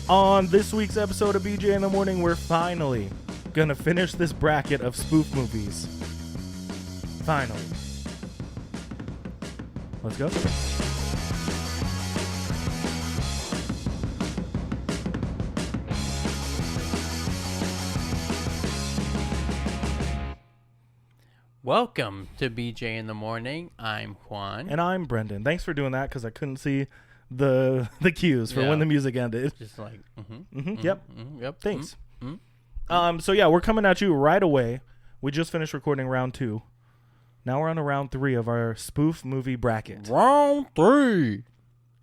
On this week's episode of BJ in the Morning, we're finally gonna finish this bracket of spoof movies. Finally. Let's go. Welcome to BJ in the Morning. I'm Juan. And I'm Brendan. Thanks for doing that because I couldn't see the cues for when the music ended. Just like, yep. Yep. Thanks. So yeah, we're coming at you right away. We just finished recording round 2. Now we're on to round 3 of our spoof movie bracket. Round 3.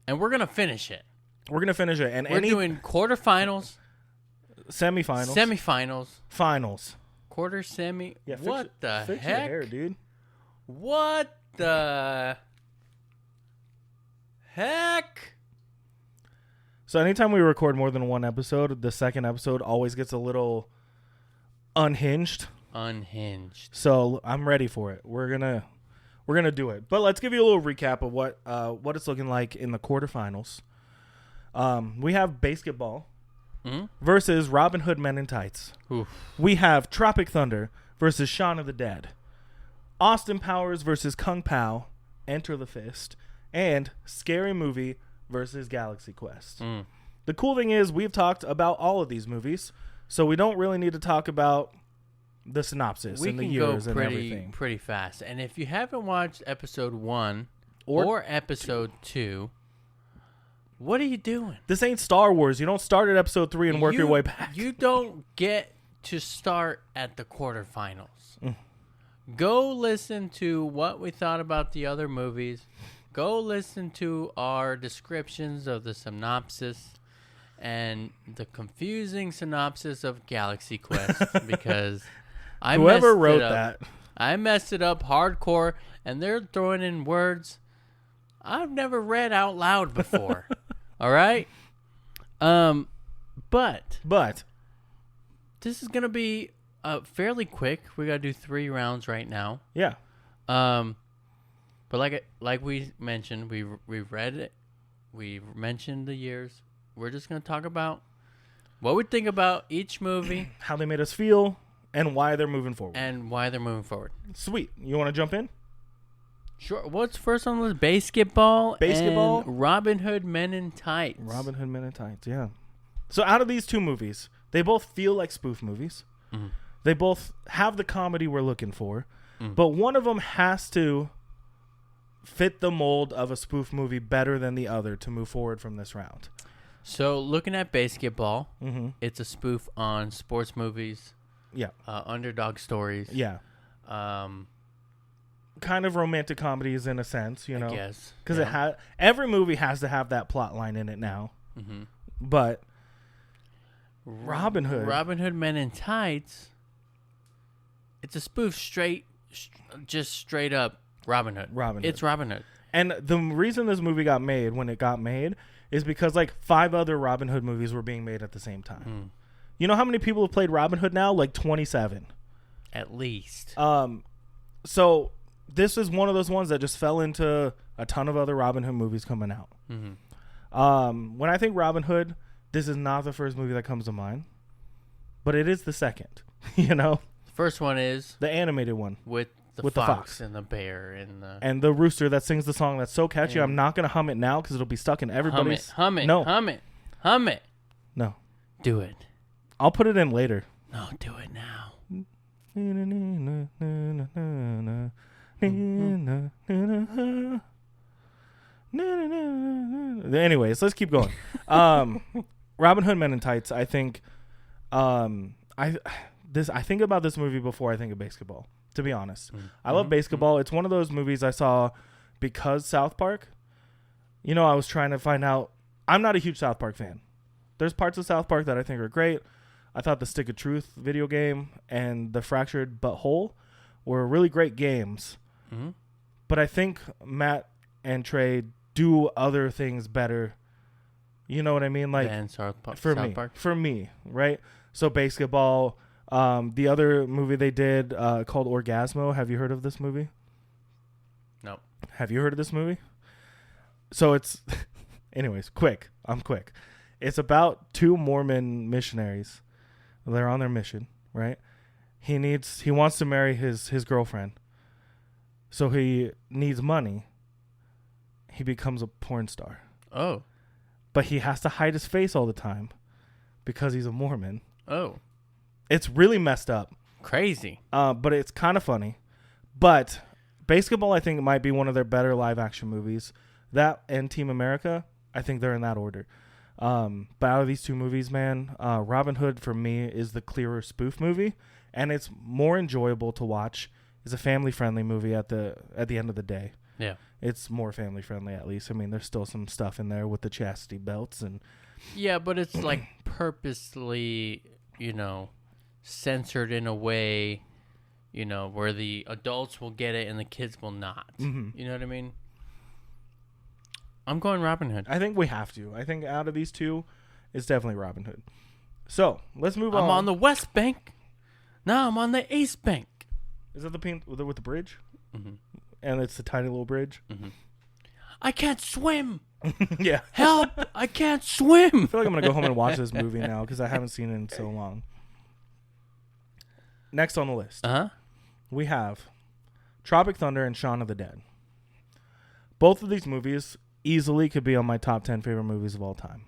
And we're going to finish it. We're going to finish it. And we're doing quarterfinals, semifinals, finals. Quarter, semi. Yeah, what the fix heck? Your hair, dude. What the heck? So anytime we record more than one episode, the second episode always gets a little unhinged. So I'm ready for it. We're gonna do it. But let's give you a little recap of what it's looking like in the quarterfinals. We have basketball versus Robin Hood Men in Tights. Oof. We have Tropic Thunder versus Shaun of the Dead. Austin Powers versus Kung Pao, Enter the Fist, and Scary Movie versus Galaxy Quest. The cool thing is we've talked about all of these movies, so we don't really need to talk about the synopsis and the years and everything. Pretty fast. And if you haven't watched episode 1 or episode 2, what are you doing? This ain't Star Wars. You don't start at episode 3 and work your way back. You don't get to start at the quarterfinals. Go listen to what we thought about the other movies. Go listen to our descriptions of the synopsis and the confusing synopsis of Galaxy Quest because whoever wrote that, I messed it up hardcore, and they're throwing in words I've never read out loud before. All right? But this is going to be fairly quick. We got to do 3 rounds right now. Yeah. But like we mentioned, we've read it. We've mentioned the years. We're just going to talk about what we think about each movie, how they made us feel, and why they're moving forward. Sweet. You want to jump in? Sure. What's first on the list? Basketball and Robin Hood Men in Tights. Robin Hood Men in Tights, yeah. So out of these 2 movies, they both feel like spoof movies. They both have the comedy we're looking for. But one of them has to fit the mold of a spoof movie better than the other to move forward from this round. So looking at Basketball, it's a spoof on sports movies. Yeah. Underdog stories. Yeah. Kind of romantic comedies in a sense, you know. I guess. Because every movie has to have that plot line in it now. But Robin Hood Men in Tights, it's a spoof just straight up Robin Hood. It's Robin Hood. And the reason this movie got made when it got made is because like 5 other Robin Hood movies were being made at the same time. You know how many people have played Robin Hood now? Like 27. At least. So this is one of those ones that just fell into a ton of other Robin Hood movies coming out. When I think Robin Hood, this is not the first movie that comes to mind, but it is the second. You know, the first one is the animated one with the fox and the bear and the rooster that sings the song that's so catchy. I'm not gonna hum it now because it'll be stuck in everybody's. Hum it. No, do it. I'll put it in later. No, do it now. Anyways, let's keep going. Robin Hood Men in Tights. I think, I think about this movie before I think of basketball. To be honest, I love basketball. It's one of those movies I saw because South Park. You know, I was trying to find out. I'm not a huge South Park fan. There's parts of South Park that I think are great. I thought the Stick of Truth video game and the Fractured But Whole were really great games. But I think Matt and Trey do other things better. You know what I mean? Like for me, right? So basketball. The other movie they did called Orgasmo. Have you heard of this movie? No. Have you heard of this movie? So it's, anyways, quick. I'm quick. It's about two Mormon missionaries. They're on their mission, right? He wants to marry his girlfriend. So he needs money. He becomes a porn star. Oh. But he has to hide his face all the time because he's a Mormon. Oh. It's really messed up. Crazy. But it's kind of funny. But Basketball, I think, might be one of their better live action movies. That and Team America, I think they're in that order. But out of these two movies, man, Robin Hood for me is the clearer spoof movie, and it's more enjoyable to watch. It's a family-friendly movie at the end of the day. Yeah. It's more family-friendly, at least. I mean, there's still some stuff in there with the chastity belts and... Yeah, but it's like purposely, censored in a way, where the adults will get it and the kids will not. Mm-hmm. You know what I mean? I'm going Robin Hood. I think we have to. I think out of these two, it's definitely Robin Hood. So, let's move on. I'm on the West Bank. Now I'm on the East Bank. Is that the pink with the bridge? Mm-hmm. And it's the tiny little bridge? Mm-hmm. I can't swim. Yeah. Help! I can't swim. I feel like I'm going to go home and watch this movie now because I haven't seen it in so long. Next on the list, we have Tropic Thunder and Shaun of the Dead. Both of these movies easily could be on my top 10 favorite movies of all time.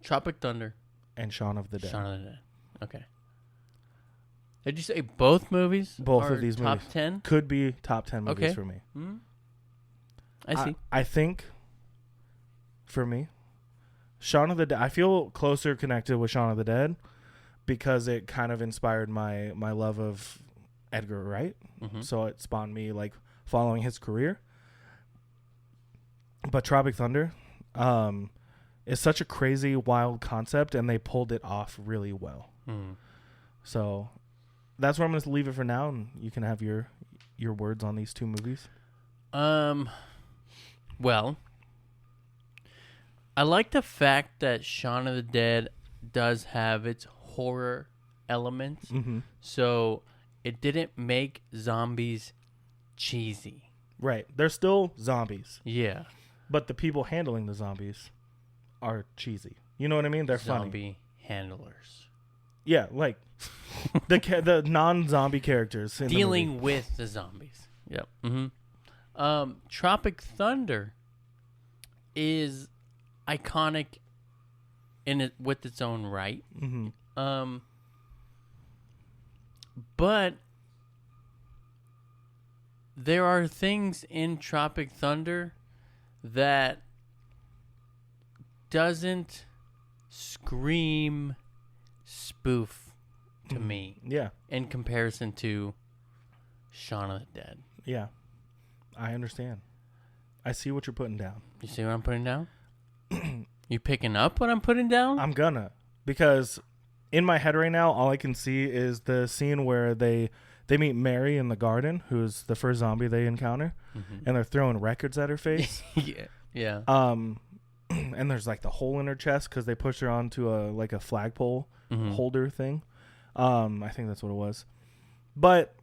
Tropic Thunder. And Shaun of the Dead. Shaun of the Dead. Okay. Did you say both movies? Both of these top movies. Top 10? Could be top 10 movies for me. Mm-hmm. I see. I think, for me, Shaun of the Dead, I feel closer connected with Shaun of the Dead because it kind of inspired my love of Edgar Wright. Mm-hmm. So it spawned me like following his career. But Tropic Thunder is such a crazy, wild concept, and they pulled it off really well. Mm. So that's where I'm going to leave it for now, and you can have your words on these two movies. Well, I like the fact that Shaun of the Dead does have its horror elements, so it didn't make zombies cheesy. Right. They're still zombies. Yeah. But the people handling the zombies are cheesy. You know what I mean? They're funny. Zombie handlers. Yeah, like the non-zombie characters in dealing the with the zombies. Yep. Mm-hmm. Tropic Thunder is iconic with its own right. Mm-hmm. But there are things in Tropic Thunder that doesn't scream spoof to me. Yeah. In comparison to Shaun of the Dead. Yeah. I understand. I see what you're putting down. You see what I'm putting down? You picking up what I'm putting down? I'm gonna. Because in my head right now, all I can see is the scene where they meet Mary in the garden, who's the first zombie they encounter, and they're throwing records at her face. Yeah. And there's like the hole in her chest because they push her onto a flagpole holder thing. I think that's what it was. But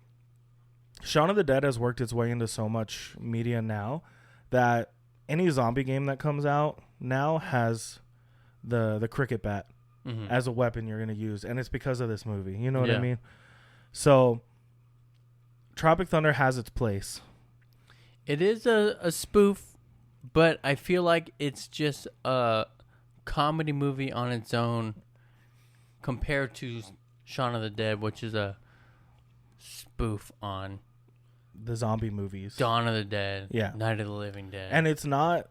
Shaun of the Dead has worked its way into so much media now that any zombie game that comes out now has the cricket bat as a weapon you're going to use, and it's because of this movie. You know what I mean? So Tropic Thunder has its place. It is a spoof, but I feel like it's just a comedy movie on its own compared to Shaun of the Dead, which is a spoof on the zombie movies. Dawn of the Dead, yeah, Night of the Living Dead. And it's not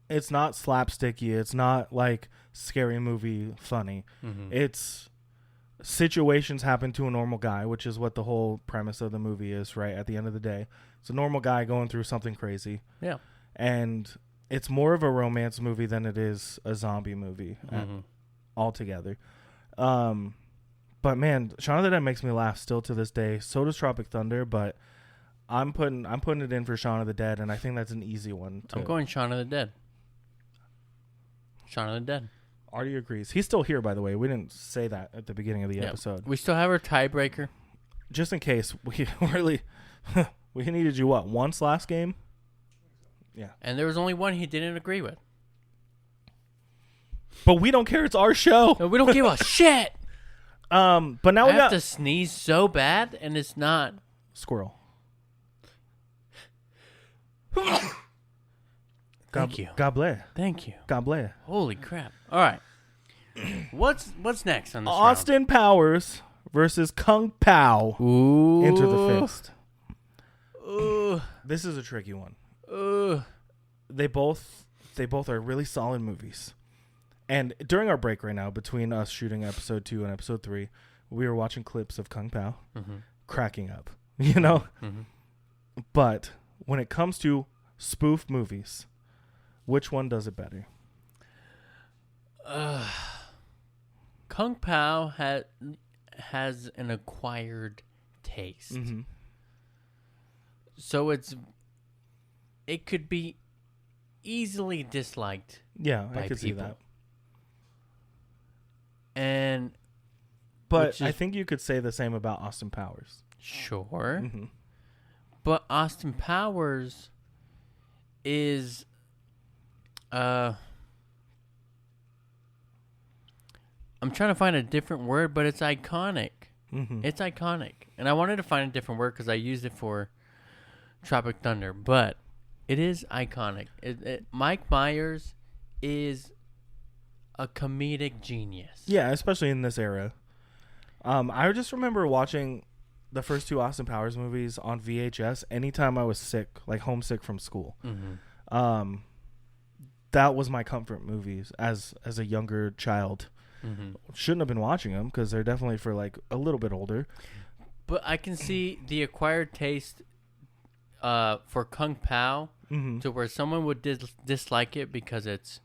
slapsticky. It's not like Scary Movie funny. It's situations happen to a normal guy, which is what the whole premise of the movie is, right? At the end of the day, it's a normal guy going through something crazy. Yeah. And it's more of a romance movie than it is a zombie movie altogether. But man, Shaun of the Dead makes me laugh still to this day. So does Tropic Thunder, but I'm putting it in for Shaun of the Dead, and I think that's an easy one. I'm going Shaun of the Dead. Shaun of the Dead. Artie agrees. He's still here, by the way. We didn't say that at the beginning of the episode. We still have our tiebreaker. Just in case. We really... we needed you, what, once last game? Yeah. And there was only one he didn't agree with. But we don't care. It's our show. No, we don't give a shit. But now I we have got to sneeze so bad, and it's not. squirrel. Thank you. God bless. Thank you. God bless. Holy crap! All right. What's next on this Austin Powers versus Kung Pao. Ooh. Enter the Fist. Ooh. This is a tricky one. Ooh. They both are really solid movies. And during our break right now, between us shooting episode 2 and episode 3, we were watching clips of Kung Pao, cracking up, you know? Mm-hmm. But when it comes to spoof movies, which one does it better? Kung Pao has an acquired taste. Mm-hmm. So it could be easily disliked. Yeah, by I could see that. And but I think you could say the same about Austin Powers. Sure. Mm-hmm. But Austin Powers is I'm trying to find a different word, but it's iconic. Mm-hmm. It's iconic. And I wanted to find a different word because I used it for Tropic Thunder, but it is iconic. Mike Myers is a comedic genius. Yeah, especially in this era. I just remember watching the first 2 Austin Powers movies on VHS anytime I was sick, like homesick from school. Mm-hmm. That was my comfort movies as a younger child. Mm-hmm. Shouldn't have been watching them because they're definitely for like a little bit older. But I can see the acquired taste for Kung Pao to where someone would dislike it because it's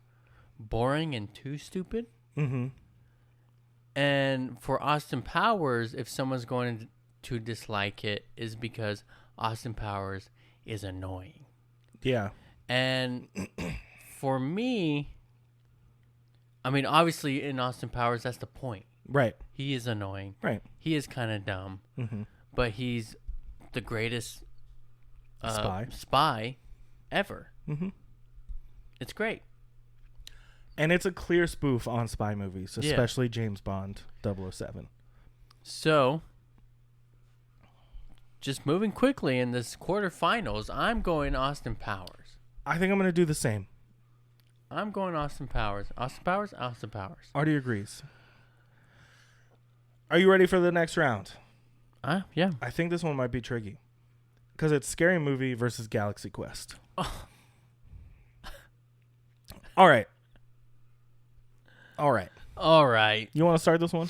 boring and too stupid. Mm-hmm. And for Austin Powers, if someone's going to dislike it, is because Austin Powers is annoying. Yeah. And for me, I mean, obviously in Austin Powers, that's the point. Right. He is annoying. Right. He is kind of dumb. Mm-hmm. But he's the greatest spy ever. Mm-hmm. It's great. And it's a clear spoof on spy movies, especially James Bond 007. So, just moving quickly in this quarterfinals, I'm going Austin Powers. I think I'm going to do the same. I'm going Austin Powers. Austin Powers? Austin Powers. Artie agrees. Are you ready for the next round? Yeah. I think this one might be tricky. Because it's Scary Movie versus Galaxy Quest. Oh. All right. You want to start this one?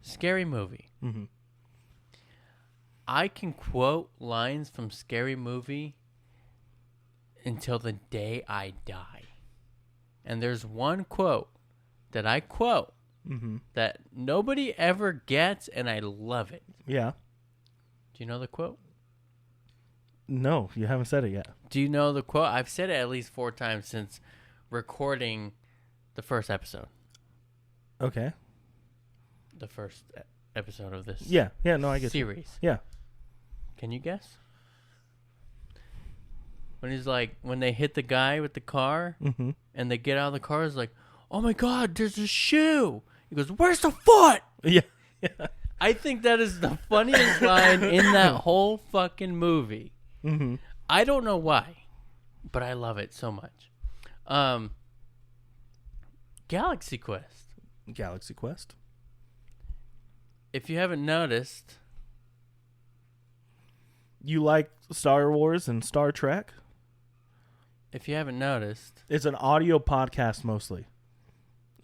Scary Movie. Mm-hmm. I can quote lines from Scary Movie until the day I die. And there's one quote that I quote that nobody ever gets, and I love it. Yeah. Do you know the quote? No, you haven't said it yet. Do you know the quote? I've said it at least 4 times since recording the first episode. Okay. The first episode of this Yeah, no, I get series. You. Yeah. Can you guess? When he's like, when they hit the guy with the car and they get out of the car, it's like, oh my God, there's a shoe. He goes, where's the foot? Yeah. I think that is the funniest line in that whole fucking movie. Mm-hmm. I don't know why, but I love it so much. Galaxy Quest. Galaxy Quest. If you haven't noticed, you like Star Wars and Star Trek? If you haven't noticed, it's an audio podcast mostly.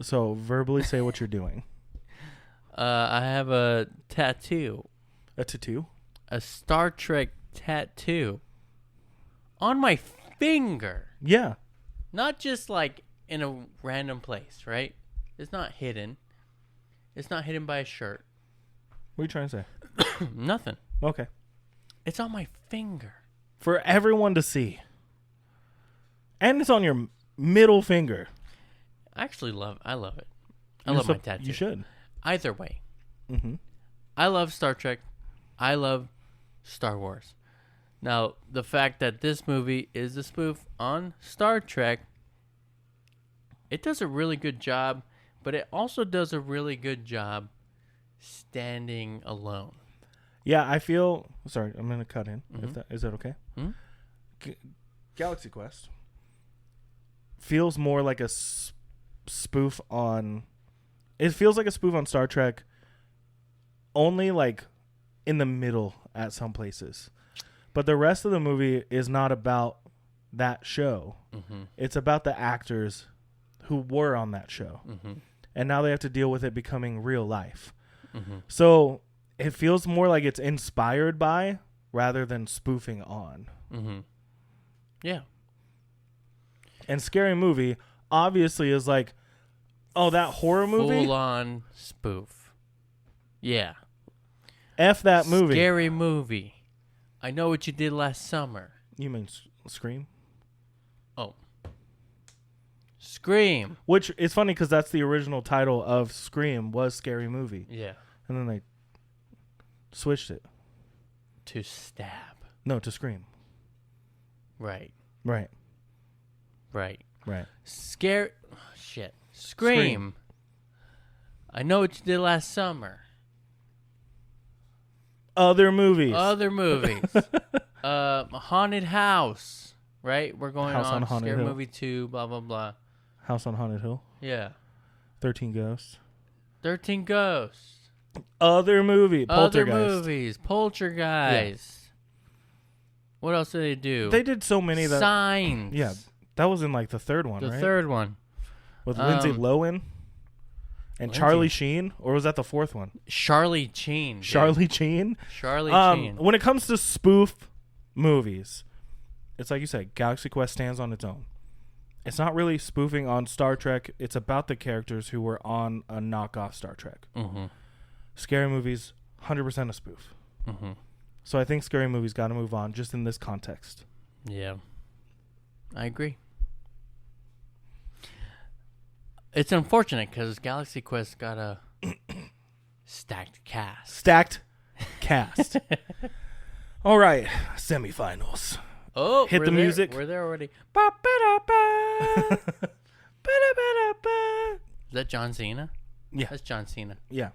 So verbally say what you're doing. I have a tattoo. A tattoo? A Star Trek tattoo on my finger. Yeah. Not just like in a random place, right? It's not hidden. It's not hidden by a shirt. What are you trying to say? Nothing. Okay. It's on my finger. For everyone to see. And it's on your middle finger. I love it. I love my tattoo. You should. Either way. Mm-hmm. I love Star Trek. I love Star Wars. Now, the fact that this movie is a spoof on Star Trek it does a really good job, but it also does a really good job standing alone. Yeah, I feel... Sorry, I'm going to cut in. Mm-hmm. Is that okay? Mm-hmm. Galaxy Quest feels more like a spoof on... It feels like a spoof on Star Trek, only like in the middle at some places. But the rest of the movie is not about that show. Mm-hmm. It's about the actors who were on that show. Mm-hmm. And now they have to deal with it becoming real life. Mm-hmm. So it feels more like it's inspired by rather than spoofing on. Mm-hmm. Yeah. And Scary Movie obviously is like, oh, that horror movie? Full on spoof. Yeah. F that movie. Scary Movie. I Know What You Did Last Summer. You mean Scream? Oh. Scream. Which is funny because that's the original title of Scream was Scary Movie. Yeah. And then they switched it. To Stab. No, to Scream. Right. Right. Right. Right. Scary. Oh, shit. Scream. I Know What You Did Last Summer. Other movies. Haunted House. Right? We're going House on on Haunted Scary Hill. Movie 2, blah, blah, blah. House on Haunted Hill. Yeah. 13 Ghosts. 13 Ghosts. Other movie. Poltergeist. Other movies. Poltergeist. Yeah. What else did they do? They did so many that... Signs. Yeah. That was in like the third one, right? The third one. With Lindsay Lohan and Charlie Sheen? Or was that the fourth one? Charlie Sheen. Charlie Sheen? Charlie Sheen. When it comes to spoof movies, it's like you said, Galaxy Quest stands on its own. It's not really spoofing on Star Trek. It's about the characters who were on a knockoff Star Trek. Mm-hmm. Scary Movies, 100% a spoof. Mm-hmm. So I think Scary Movies got to move on just in this context. Yeah. I agree. It's unfortunate because Galaxy Quest got a stacked cast. Stacked cast. All right. Semifinals. Oh, hit the music. We're there already. Is that John Cena? Yeah. That's John Cena. Yeah.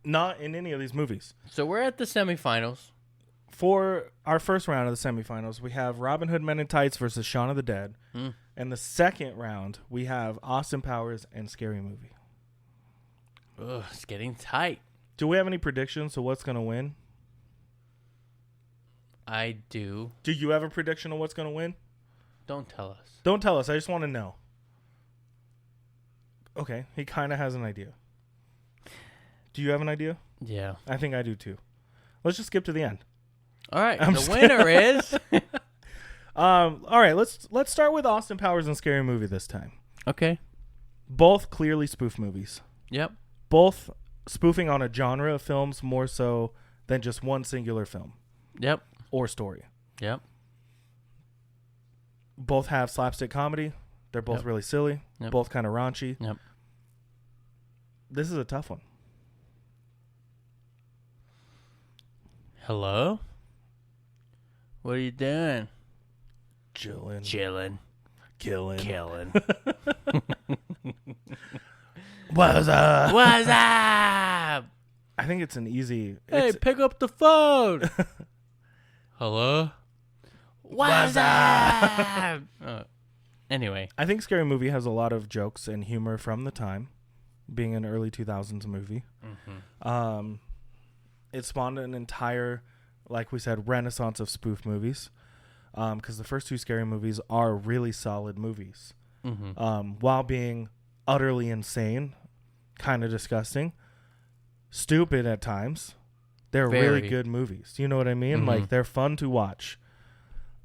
Not in any of these movies. So we're at the semifinals. For our first round of the semifinals, we have Robin Hood Men in Tights versus Shaun of the Dead. And the second round, we have Austin Powers and Scary Movie. Ugh, it's getting tight. Do we have any predictions of what's going to win? I do. Do you have a prediction of what's going to win? Don't tell us. Don't tell us. I just want to know. Okay. He kind of has an idea. Do you have an idea? Yeah. I think I do too. Let's just skip to the end. All right. The winner is... All right. Let's start with Austin Powers and Scary Movie this time. Okay. Both clearly spoof movies. Yep. Both spoofing on a genre of films more so than just one singular film. Yep. Or story. Yep. Both have slapstick comedy. They're both really silly. Yep. Both kind of raunchy. Yep. This is a tough one. Hello? What are you doing? Chilling. Killing. What's up? What's up? I think it's an easy... Hey, pick up the phone. Hello? What's up? Anyway. I think Scary Movie has a lot of jokes and humor from the time, being an early 2000s movie. Mm-hmm. It spawned an entire, like we said, renaissance of spoof movies. Because the first two Scary Movies are really solid movies. Mm-hmm. While being utterly insane, kind of disgusting, stupid at times, they're really good movies. You know what I mean? Mm-hmm. Like, they're fun to watch.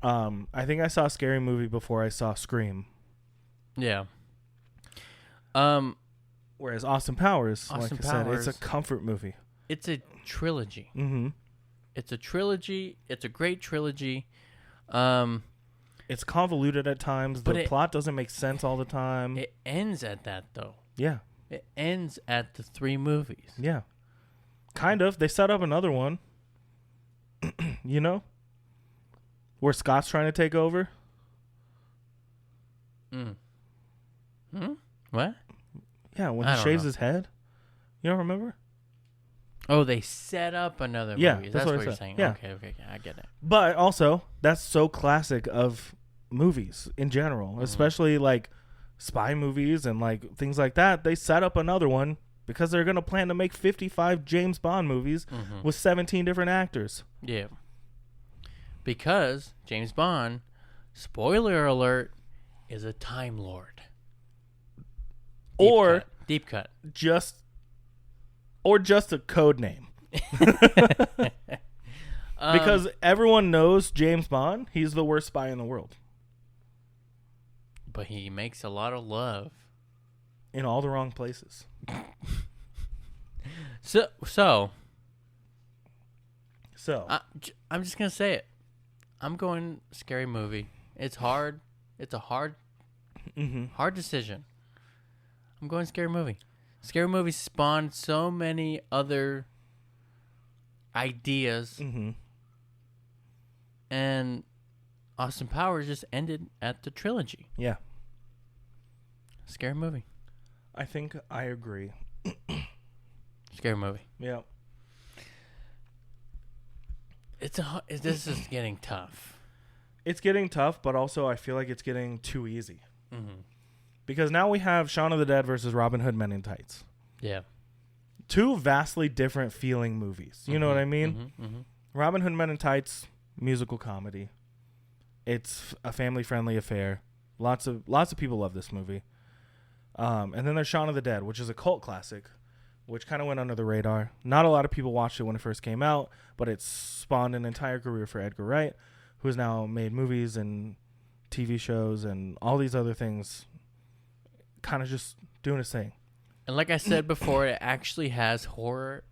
I think I saw Scary Movie before I saw Scream. Yeah. Whereas Austin Powers, like I said, it's a comfort movie. It's a trilogy. Mm-hmm. It's a trilogy. It's a great trilogy. It's convoluted at times. The plot doesn't make sense all the time. It ends at that, though. Yeah. It ends at the 3 movies. Yeah. Kind of. They set up another one. You know? Where Scott's trying to take over. What? Yeah, when I he don't shaves know. his head. You don't remember? Oh, they set up another movie. Yeah, That's that's what I what you're said. saying. Yeah. Okay, I get it. But also, that's so classic of movies in general, especially like spy movies and like things like that. They set up another one because they're going to plan to make 55 James Bond movies with 17 different actors. Yeah. Because James Bond, spoiler alert, is a Time Lord. Deep cut. Just a code name. Because everyone knows James Bond, he's the worst spy in the world. But he makes a lot of love. In all the wrong places. So I'm just going to say it. I'm going scary movie. It's hard. It's a hard decision. I'm going scary movie. Scary movie spawned so many other ideas. And Austin Powers just ended at the trilogy. Yeah. Scary movie. I think I agree. Scary movie. Yeah. This is getting tough. It's getting tough, but also I feel like it's getting too easy. Because now we have Shaun of the Dead versus Robin Hood Men in Tights. Yeah. Two vastly different feeling movies. You know what I mean? Robin Hood Men in Tights, musical comedy. It's a family-friendly affair. Lots of people love this movie. And then there's Shaun of the Dead, which is a cult classic, which kind of went under the radar. Not a lot of people watched it when it first came out, but it spawned an entire career for Edgar Wright, who has now made movies and TV shows and all these other things, kind of just doing his thing. And like I said before, it actually has horror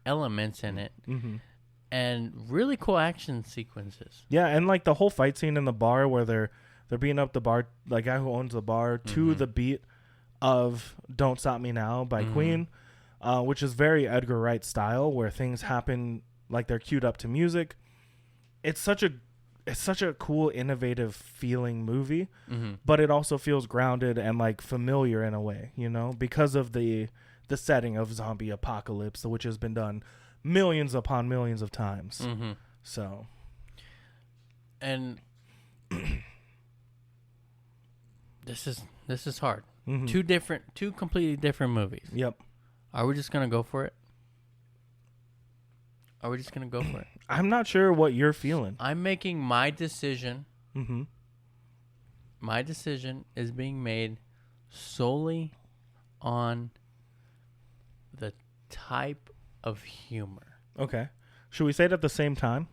elements in it. And really cool action sequences. Yeah, and like the whole fight scene in the bar where they're beating up the guy who owns the bar to the beat of "Don't Stop Me Now" by Queen, which is very Edgar Wright style, where things happen like they're queued up to music. It's such a cool, innovative feeling movie, but it also feels grounded and like familiar in a way, you know, because of the setting of zombie apocalypse, which has been done millions upon millions of times. So, and this is hard. Two completely different movies. Yep. Are we just gonna go for it? I'm not sure what you're feeling. I'm making my decision. My decision is being made solely on the type of humor. Okay. Should we say it at the same time?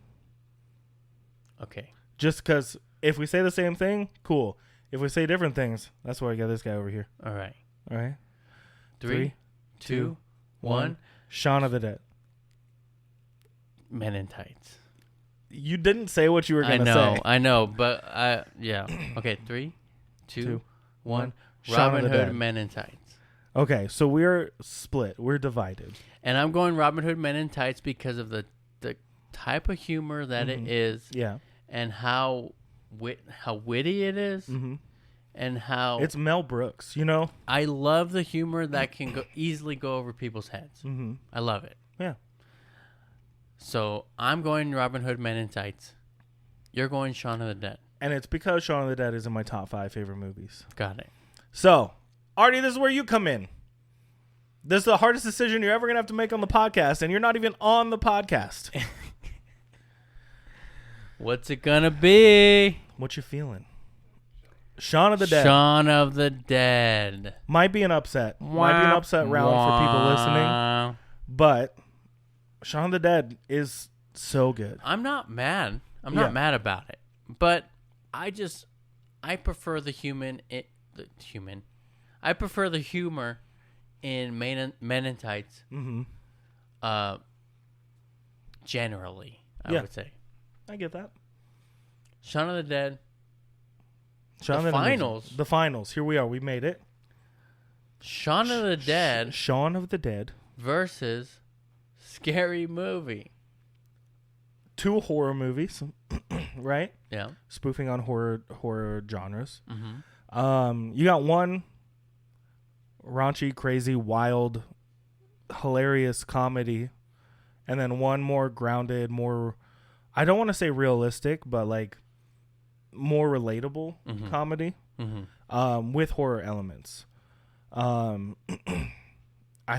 Okay. Just because if we say the same thing, cool. If we say different things, that's why I got this guy over here. All right. 3, 2, 1. Shaun of the Dead. Men in Tights. You didn't say what you were going to say. I know, but yeah. Okay, 3, 2, 1. Robin Hood, Men in Tights. Okay, so we're split. We're divided. And I'm going Robin Hood, Men in Tights because of the type of humor that it is. Yeah. And how witty it is. And how... It's Mel Brooks, you know? I love the humor that can easily go over people's heads. I love it. Yeah. So I'm going Robin Hood, Men in Tights. You're going Shaun of the Dead. And it's because Shaun of the Dead is in my top 5 favorite movies. Got it. So, Artie, this is where you come in. This is the hardest decision you're ever going to have to make on the podcast, and you're not even on the podcast. What's it going to be? What you feeling? Shaun of the Dead. Shaun of the Dead. Might be an upset. Might be an upset round for people listening. But Shaun of the Dead is so good. I'm not mad. I'm not mad about it. But I prefer the I prefer the humor in Men in Tights. Generally, I would say. I get that. Shaun of the Dead. The finals. Here we are. We made it. Shaun of the Dead. Shaun of the Dead versus Scary Movie. 2 horror movies, right? Yeah. Spoofing on horror genres. You got one raunchy, crazy, wild, hilarious comedy, and then one more grounded, more, I don't want to say realistic, but like more relatable comedy with horror elements. I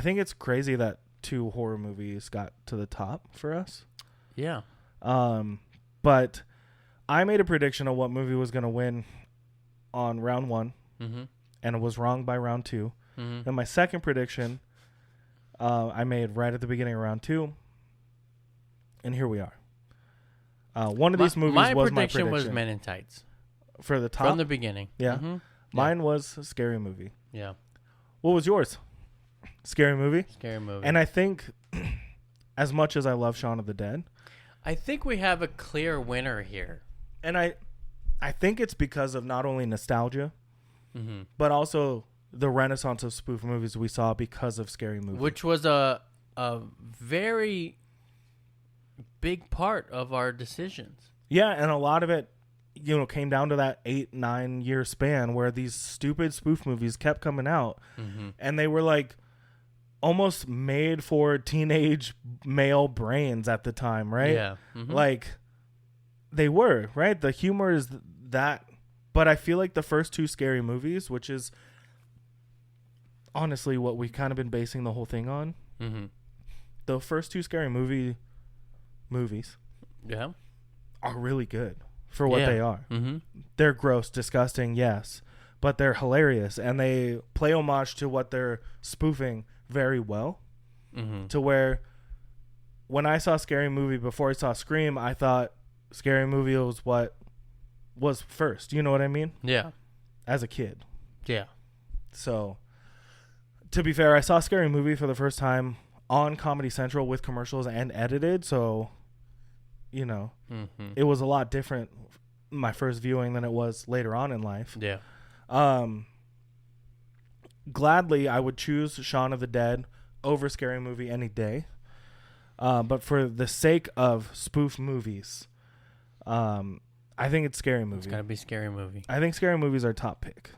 think it's crazy that 2 horror movies got to the top for us. Yeah. But I made a prediction of what movie was going to win on round 1, and it was wrong by round 2. And my second prediction, I made right at the beginning of round 2, and here we are. One of these movies was my prediction. My prediction was Men in Tights. For the top? From the beginning. Yeah. Mine was a Scary Movie. Yeah. What was yours? Scary Movie? Scary Movie. And I think, as much as I love Shaun of the Dead, I think we have a clear winner here. And I think it's because of not only nostalgia, but also the renaissance of spoof movies we saw because of Scary Movie. Which was a very big part of our decisions. Yeah, and a lot of it, came down to that 8-9 year span where these stupid spoof movies kept coming out, and they were like almost made for teenage male brains at the time, right? Yeah. Like they were, right? The humor is that, but I feel like the first 2 Scary Movies, which is honestly what we've kind of been basing the whole thing on. The first 2 Scary movies are really good for what they are. They're gross, disgusting, yes, but they're hilarious, and they play homage to what they're spoofing very well, to where when I saw Scary Movie before I saw Scream, I thought Scary Movie was what was first. You know what I mean? Yeah. As a kid. Yeah. So, to be fair, I saw Scary Movie for the first time on Comedy Central with commercials and edited, so, it was a lot different my first viewing than it was later on in life. Yeah. Gladly, I would choose Shaun of the Dead over Scary Movie any day. But for the sake of spoof movies, I think it's Scary Movie. It's got to be Scary Movie. I think Scary Movie is our top pick.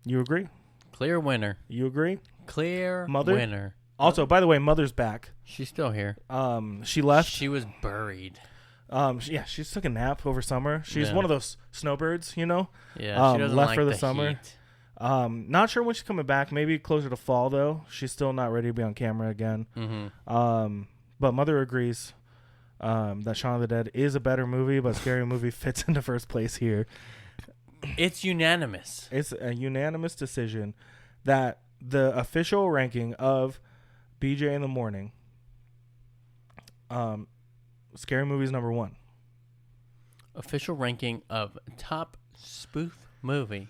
You agree? Clear winner. You agree? Clear Mother? winner. Also, by the way, Mother's back. She's still here. She left. She was buried. She took a nap over summer. She's one of those snowbirds, Yeah, she doesn't left like for the the summer. heat. Not sure when she's coming back. Maybe closer to fall, though. She's still not ready to be on camera again. But Mother agrees that Shaun of the Dead is a better movie, but Scary Movie fits into first place here. It's unanimous. It's a unanimous decision that the official ranking of BJ in the Morning, Scary Movie is number 1. Official ranking of top spoof movie.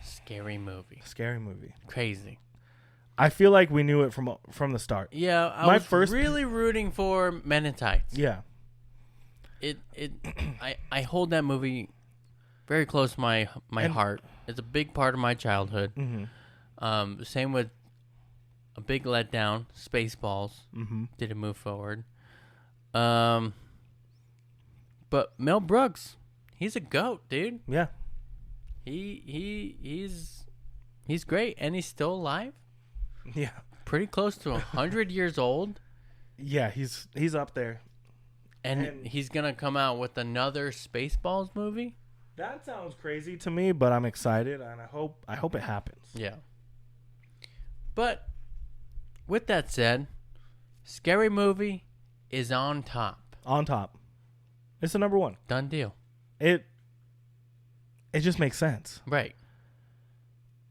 Scary Movie. Scary Movie. Crazy. I feel like we knew it from the start. Yeah, I was really rooting for Men in Tights. Yeah. I hold that movie very close to my heart. It's a big part of my childhood. Same with a big letdown, Spaceballs. Didn't move forward. But Mel Brooks, he's a goat, dude. Yeah. He's great, and he's still alive. Yeah. Pretty close to 100 years old. Yeah, he's up there. And he's going to come out with another Spaceballs movie? That sounds crazy to me, but I'm excited, and I hope it happens. Yeah. But with that said, Scary Movie is on top. On top. It's the number 1. Done deal. It just makes sense. Right.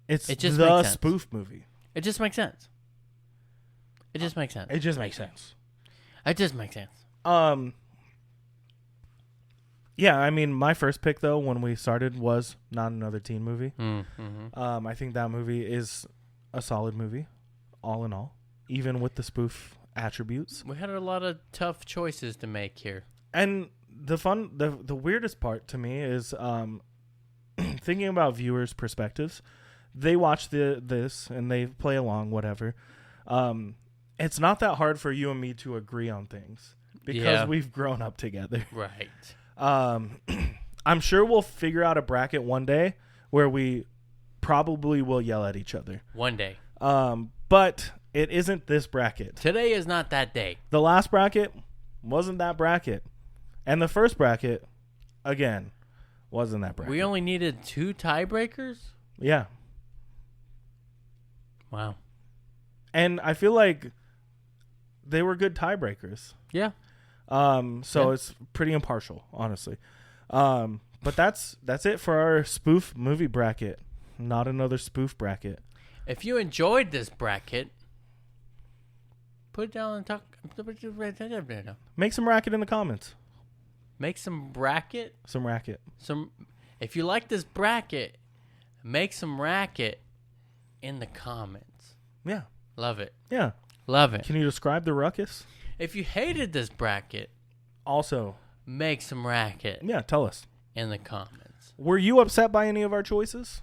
It's the spoof movie. It just makes sense. It just makes sense. It just makes sense. It just makes sense. Yeah, I mean, my first pick, though, when we started was Not Another Teen Movie. I think that movie is a solid movie, all in all, even with the spoof attributes. We had a lot of tough choices to make here. And the weirdest part to me is thinking about viewers' perspectives. They watch this and they play along, whatever. It's not that hard for you and me to agree on things because we've grown up together. Right. I'm sure we'll figure out a bracket one day where we probably will yell at each other. One day. But it isn't this bracket. Today is not that day. The last bracket wasn't that bracket. And the first bracket, again, wasn't that bracket. We only needed 2 tiebreakers? Yeah. Wow. And I feel like they were good tiebreakers. Yeah. So it's pretty impartial, honestly. But that's it for our spoof movie bracket. Not another spoof bracket. If you enjoyed this bracket, put it down and talk. Make some racket in the comments. Make some bracket. Some racket. If you like this bracket, make some racket in the comments. Yeah. Love it. Yeah. Love it. Can you describe the ruckus? If you hated this bracket, also make some racket. Yeah, tell us in the comments. Were you upset by any of our choices?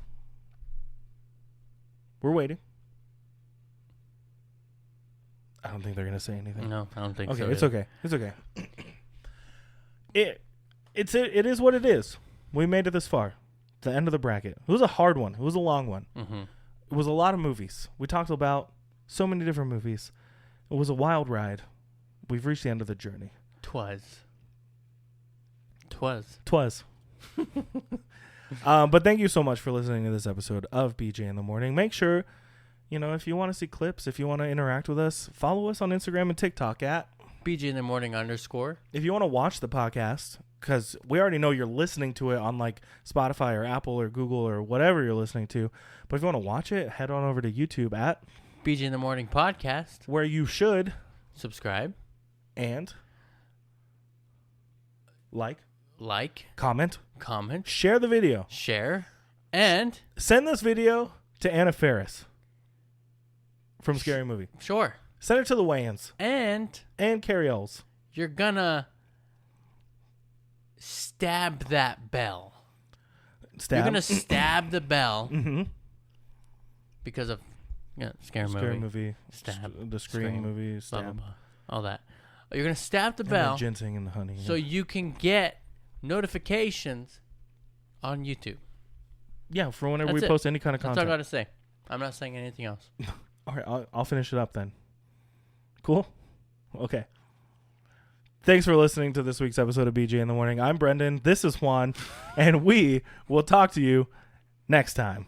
We're waiting. I don't think they're gonna say anything. No, I don't think so. Okay, it's okay. It's okay. It is what it is. We made it this far. The end of the bracket. It was a hard one. It was a long one. Mm-hmm. It was a lot of movies. We talked about so many different movies. It was a wild ride. We've reached the end of the journey. Twas. But thank you so much for listening to this episode of BJ in the Morning. Make sure, if you want to see clips, if you want to interact with us, follow us on Instagram and TikTok at BJ in the Morning _. If you want to watch the podcast, because we already know you're listening to it on like Spotify or Apple or Google or whatever you're listening to. But if you want to watch it, head on over to YouTube at BJ in the Morning Podcast, where you should subscribe and like, comment, share the video, and send this video to Anna Faris from Scary Movie. Sure. Send it to the Wayans. And Carrie Ells. You're gonna stab that bell. You're gonna stab the bell. Mm-hmm. Because of Scary Movie. Stab. The Scream movie. Stab. Blah, blah, blah, all that. You're gonna stab the bell. And the ginseng and the honey. So you can get notifications on YouTube. Yeah, for whenever we post any kind of content. That's all I gotta say. I'm not saying anything else. All right, I'll finish it up then. Cool? Okay. Thanks for listening to this week's episode of BJ in the Morning. I'm Brendan. This is Juan. And we will talk to you next time.